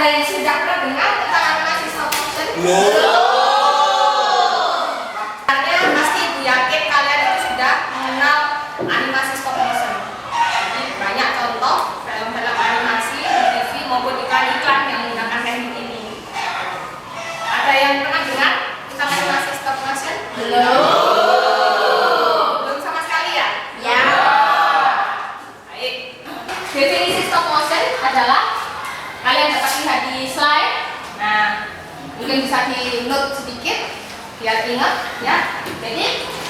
yang sudah pernah dengar tentang animasi stop motion? Karena pasti ibu yakin kalian itu sudah mengenal animasi stop motion. Jadi banyak contoh film-film animasi di TV maupun iklan-iklan yang menggunakan teknik ini. Ada yang pernah dengar tentang animasi stop motion? Belum sama sekali ya? Ya. Baik. Definisi stop motion adalah kalian dapat lihat di slide. Nah, mungkin bisa di note sedikit biar ingat ya. Jadi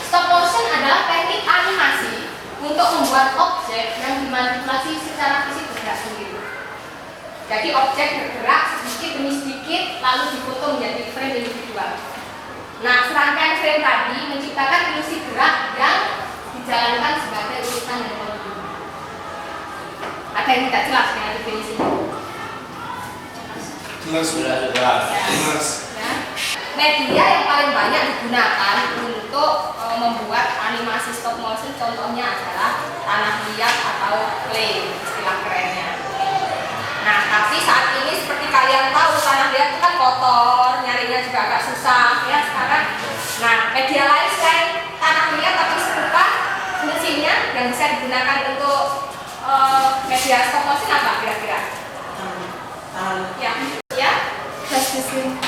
stop motion adalah teknik animasi untuk membuat objek yang dimanipulasi secara fisik bergerak sendiri. Jadi objek bergerak sedikit demi sedikit lalu difoto menjadi frame individual. Nah, serangkaian frame tadi menciptakan ilusi gerak yang dijalankan sebagai urutan dan kontinua. Ada yang tidak jelas dengan definisinya? Jelas. Ya. Media yang paling banyak digunakan untuk membuat animasi stop motion contohnya adalah tanah liat atau clay, istilah kerennya. Nah, tapi saat ini seperti kalian tahu tanah liat itu kan kotor, nyarinya juga agak susah ya sekarang. Nah, media lain selain tanah liat tapi serupa fungsinya yang bisa digunakan untuk media stop motion apa kira-kira? Ya, plastisin.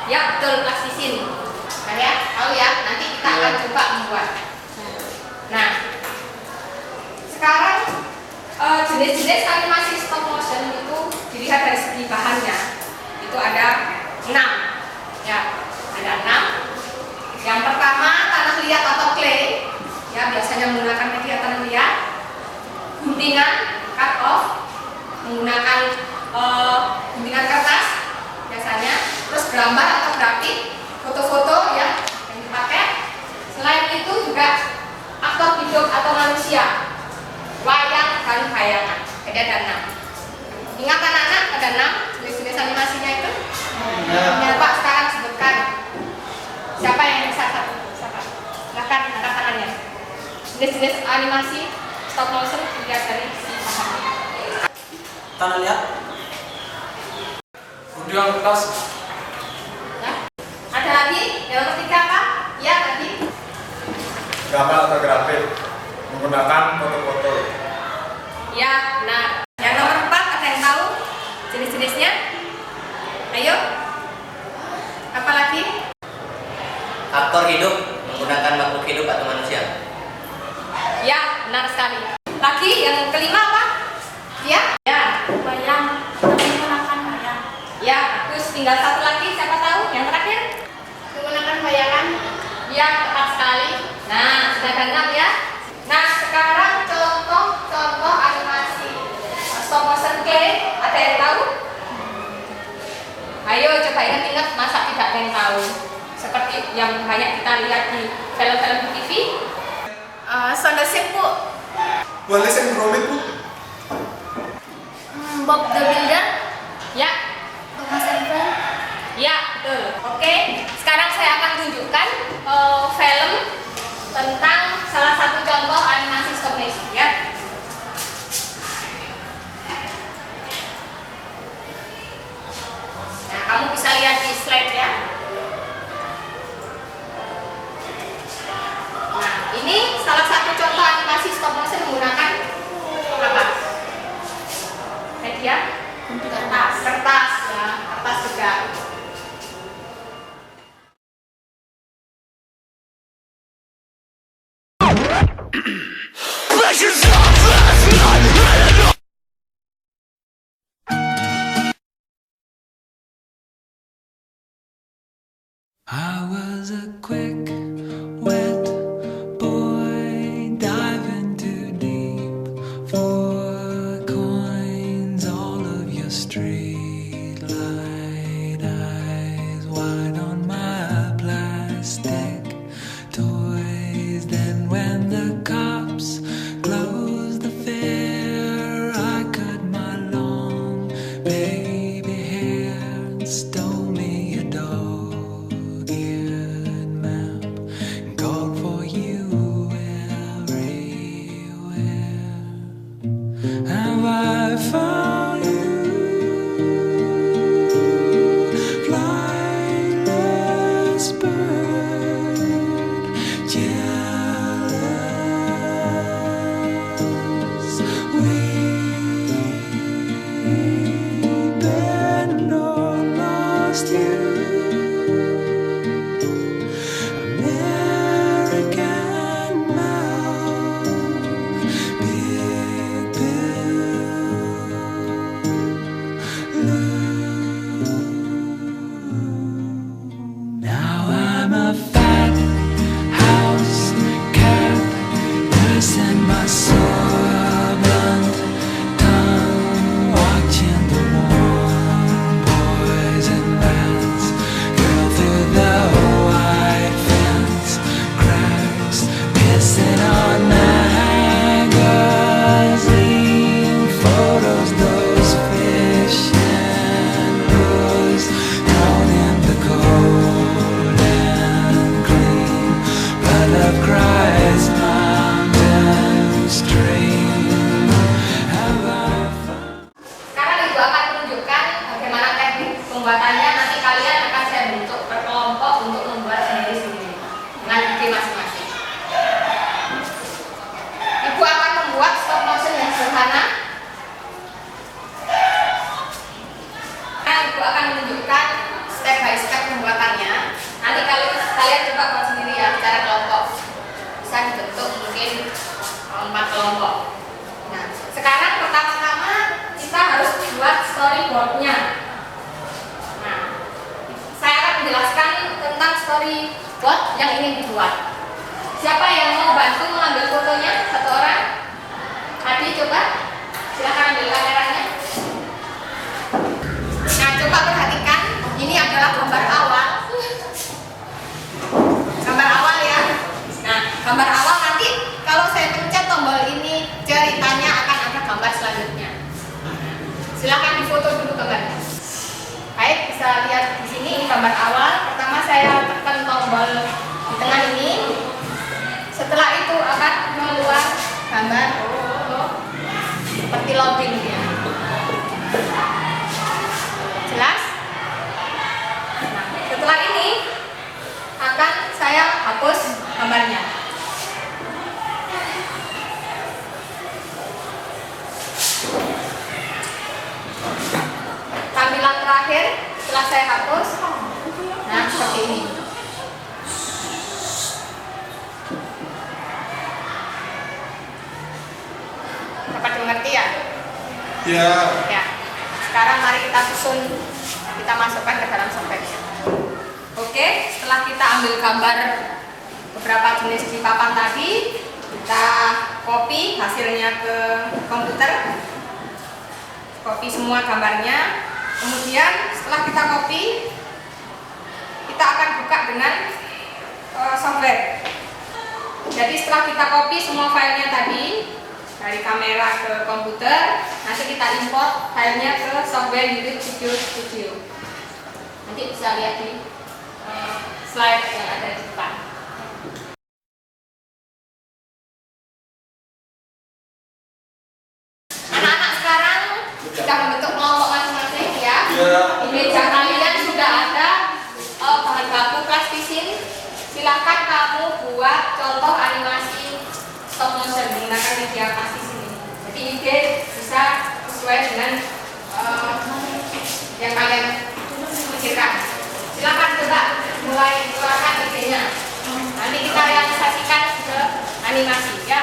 Ya, betul, plastisin. Nah, ya, tahu ya. Nanti kita akan coba membuat. Nah, sekarang jenis-jenis animasi stop motion itu dilihat dari segi bahannya. Itu ada 6. Ya, ada 6. Yang pertama tanah liat atau clay. Ya, biasanya menggunakan media tanah liat. Guntingan, cut off, menggunakan guntingan kertas biasanya, terus gambar atau grafik, foto-foto ya yang dipakai. Selain itu juga aktor hidup atau manusia, wayang dan bayangan. Ada 6. Ingat anak-anak ada 6 jenis-jenis animasinya itu. Ya Pak, sekarang sebutkan siapa yang bisa satu? Siapa? Silakan angkat tangannya. Jenis-jenis animasi stop motion dilihat dari si pahamnya. Tanah liat, guntingan kertas. Ya. Ada lagi yang ketiga apa? Ya tadi. Gambar atau grafik menggunakan foto-foto. Ya benar. Yang nomor 4 ada yang tahu jenis-jenisnya? Ayo. Apa lagi? Aktor hidup menggunakan makhluk hidup atau manusia. Ya benar sekali. Lagi yang kelima apa? Ya. Ya. Wayang, menggunakan wayang. Ya, terus tinggal satu lagi, siapa tahu? Yang terakhir? Menggunakan bayangan. Ya, tepat sekali. Nah, sudah ada 6 ya. Nah, sekarang contoh animasi stop motion clay, ada yang tahu? Ayo coba ingat-ingat, masa tidak ada yang tahu? Seperti yang banyak kita lihat di film-film di TV. Sondership, Bu. Wallace and Gromit, Bu. Bob the Builder. Ya. Thomas Edison. Ya, betul. Oke, sekarang saya akan tunjukkan film tentang salah satu contoh animasi stop motion ya. Nah, kamu bisa lihat di slide ya. Nah, ini salah satu contoh animasi stop motion menggunakan apa? Media? Kertas ya, kertas juga. I was a quick, wet boy diving too deep for coins. All of your street light eyes wide on my plastic toys. Then when the cops closed the fair, I cut my long baby hair and stole me a dog-eared map pembuatannya nanti kalian akan saya bentuk per kelompok untuk membuat sendiri-sendiri dengan ide masing-masing. Ibu akan membuat stop motion yang sederhana. Ibu akan menunjukkan step by step pembuatannya. Nanti kalian coba buat sendiri ya secara kelompok. Bisa dibentuk mungkin 4 kelompok. Nah, sekarang pertama-tama kita harus buat storyboardnya. Nah, saya akan menjelaskan tentang storyboard yang ingin dibuat. Siapa yang mau bantu mengambil fotonya? Satu orang? Hadi, coba. Silahkan ambil kameranya. Nah, coba perhatikan. Ini adalah gambar awal. Gambar awal ya. Nah, gambar awal nanti kalau saya pencet tombol ini, ceritanya akan ada gambar selanjutnya. Silakan difoto dulu gambarnya. Baik, bisa lihat di sini ini gambar awal. Pertama saya tekan tombol di tengah ini. Setelah itu akan keluar gambar seperti loading ya. Jelas? Nah, setelah ini akan saya hapus gambarnya. Tampilan terakhir setelah saya hapus, nah seperti ini. Dapat dimengerti ya? Ya. Ya. Sekarang mari kita susun, kita masukkan ke dalam software. Oke, setelah kita ambil gambar beberapa jenis di papan tadi, kita copy hasilnya ke komputer. Copy semua gambarnya. Kemudian setelah kita copy, kita akan buka dengan software. Jadi setelah kita copy semua filenya tadi dari kamera ke komputer, nanti kita import filenya ke software YouTube Studio. Nanti bisa lihat di slide yang ada di depan. Anak-anak sekarang sudah membentuk kelompok masing-masing ya. Di meja kalian sudah ada bahan baku plastisin. Silakan kamu buat contoh animasi stop motion menggunakan media plastisin ini. Jadi ide bisa sesuai dengan yang kalian pikirkan. Silakan coba mulai keluarkan idenya. Nanti kita realisasikan ke animasi ya.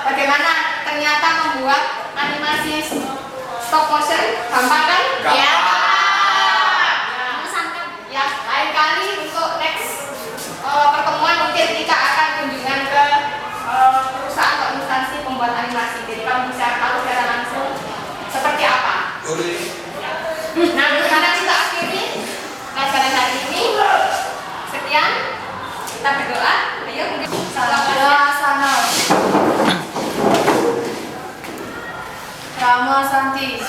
Bagaimana ternyata membuat animasi stop motion gampang kan? Ya. Ya, lain kali untuk next pertemuan mungkin kita akan kunjungan ke perusahaan atau instansi pembuat animasi. Jadi kamu bisa tahu secara langsung seperti apa. Nah, karena kita akhiri pelajaran hari ini. Sekian, kita berdoa. Ayo, salam sana. Rama Santi.